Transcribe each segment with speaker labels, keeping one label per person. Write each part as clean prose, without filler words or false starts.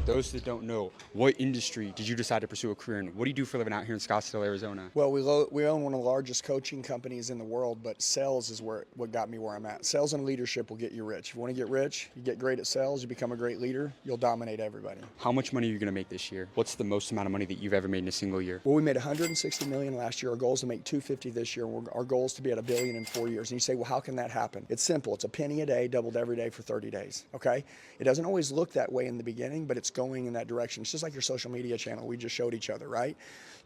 Speaker 1: those that don't know, what industry did you decide to pursue a career in? What do you do for a living out here in Scottsdale, Arizona?
Speaker 2: Well, we own one of the largest coaching companies in the world, but sales is what got me where I'm at. Sales and leadership will get you rich. If you want to get rich, you get great at sales, you become a great leader, you'll dominate everybody.
Speaker 1: How much money are you going to make this year? What's the most amount of money that you've ever made in a single year?
Speaker 2: Well, we made $160 million last year. Our goal is to make $250 this year. Our goal is to be at $1 billion in 4 years. And you say, well, how can that happen? It's simple. It's a penny a day, doubled every day for 30 days. Okay? It doesn't always look that way in the beginning, but it's going in that direction. It's just like your social media channel we just showed each other, right?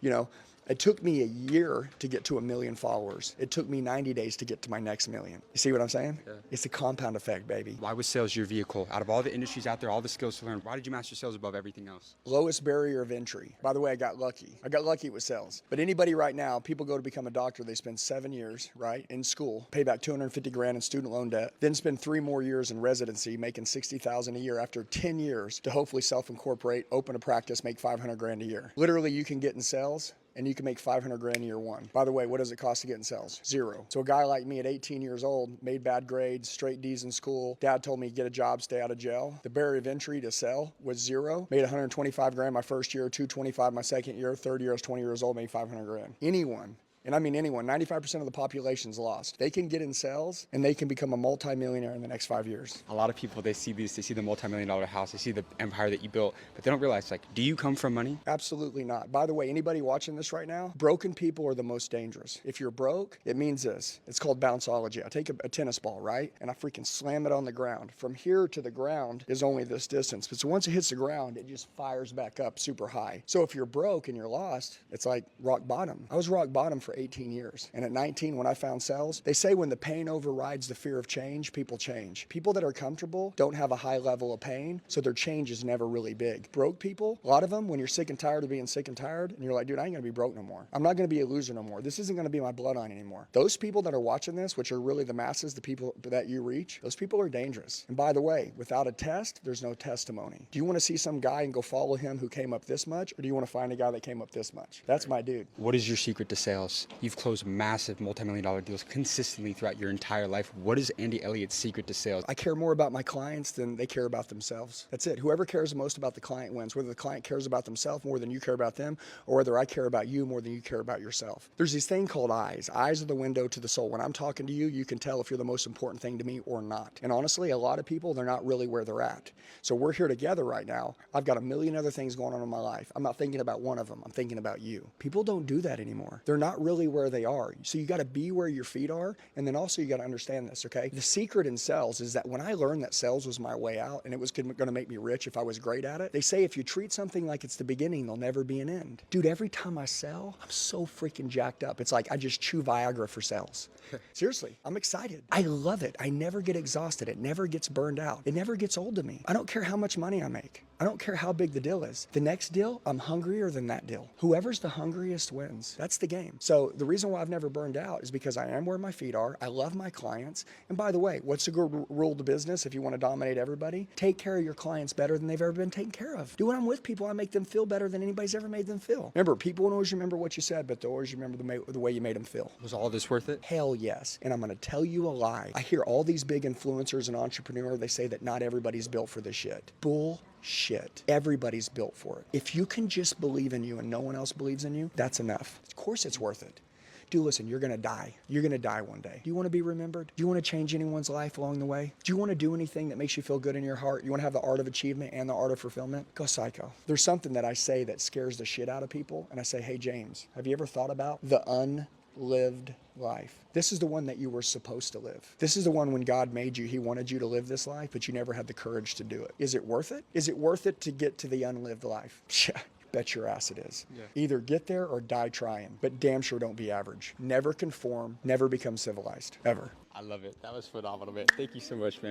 Speaker 2: You know, it took me a year to get to 1 million followers. It took me 90 days to get to my next million. You see what I'm saying? Yeah. It's the compound effect, baby.
Speaker 1: Why was sales your vehicle? Out of all the industries out there, all the skills to learn, why did you master sales above everything else?
Speaker 2: Lowest barrier of entry. By the way, I got lucky. I got lucky with sales. But anybody right now, people go to become a doctor, they spend 7 years, right, in school, pay back 250 grand in student loan debt, then spend 3 more years in residency, making 60,000 a year after 10 years to hopefully self-incorporate, open a practice, make 500 grand a year. Literally, you can get in sales and you can make 500 grand year one. By the way, what does it cost to get in sales? Zero. So a guy like me at 18 years old, made bad grades, straight D's in school. Dad told me get a job, stay out of jail. The barrier of entry to sell was zero. Made 125 grand my first year, 225 my second year, third year I was 20 years old, made 500 grand. Anyone, and I mean anyone, 95% of the population's lost. They can get in sales and they can become a multimillionaire in the next 5 years.
Speaker 1: A lot of people, they see the multi-million-dollar house, they see the empire that you built, but they don't realize, like, do you come from money?
Speaker 2: Absolutely not. By the way, anybody watching this right now, broken people are the most dangerous. If you're broke, it means this. It's called bounceology. I take a tennis ball, right? And I freaking slam it on the ground. From here to the ground is only this distance. But so once it hits the ground, it just fires back up super high. So if you're broke and you're lost, it's like rock bottom. I was rock bottom for 18 years. And at 19, when I found sales, they say when the pain overrides the fear of change, people change. People that are comfortable don't have a high level of pain, so their change is never really big. Broke people, a lot of them, when you're sick and tired of being sick and tired, and you're like, dude, I ain't gonna be broke no more. I'm not gonna be a loser no more. This isn't gonna be my bloodline anymore. Those people that are watching this, which are really the masses, the people that you reach, those people are dangerous. And by the way, without a test, there's no testimony. Do you wanna see some guy and go follow him who came up this much, or do you wanna find a guy that came up this much? That's my dude.
Speaker 1: What is your secret to sales? You've closed massive multi-million-dollar deals consistently throughout your entire life. What is Andy Elliott's secret to sales?
Speaker 2: I care more about my clients than they care about themselves. That's it. Whoever cares the most about the client wins, whether the client cares about themselves more than you care about them, or whether I care about you more than you care about yourself. There's this thing called eyes. Eyes are the window to the soul. When I'm talking to you, you can tell if you're the most important thing to me or not. And honestly, a lot of people, they're not really where they're at. So we're here together right now. I've got a million other things going on in my life. I'm not thinking about one of them. I'm thinking about you. People don't do that anymore. They're not really where they are. So you got to be where your feet are, and then also you got to understand this, okay? The secret in sales is that when I learned that sales was my way out and it was going to make me rich if I was great at it, they say if you treat something like it's the beginning, there'll never be an end. Dude, every time I sell, I'm so freaking jacked up. It's like I just chew Viagra for sales. Seriously, I'm excited. I love it. I never get exhausted. It never gets burned out. It never gets old to me. I don't care how much money I make. I don't care how big the deal is. The next deal, I'm hungrier than that deal. Whoever's the hungriest wins. That's the game. So the reason why I've never burned out is because I am where my feet are. I love my clients. And by the way, what's the good rule of business if you want to dominate everybody? Take care of your clients better than they've ever been taken care of. Do when I'm with people, I make them feel better than anybody's ever made them feel. Remember, people won't always remember what you said, but they'll always remember the way you made them feel.
Speaker 1: Was all this worth it?
Speaker 2: Hell yes. And I'm going to tell you a lie. I hear all these big influencers and entrepreneurs, they say that not everybody's built for this shit. Bullshit. Everybody's built for it. If you can just believe in you and no one else believes in you, that's enough. Of course it's worth it. Dude, listen, you're going to die. You're going to die one day. Do you want to be remembered? Do you want to change anyone's life along the way? Do you want to do anything that makes you feel good in your heart? You want to have the art of achievement and the art of fulfillment? Go psycho. There's something that I say that scares the shit out of people. And I say, hey, James, have you ever thought about the unlived life? This is the one that you were supposed to live. This is the one when God made you, he wanted you to live this life, but you never had the courage to do it. Is it worth it? Is it worth it to get to the unlived life? Yeah. Bet your ass it is. Yeah. Either get there or die trying, but damn sure don't be average. Never conform, never become civilized, ever.
Speaker 1: I love it. That was phenomenal, man. Thank you so much, man.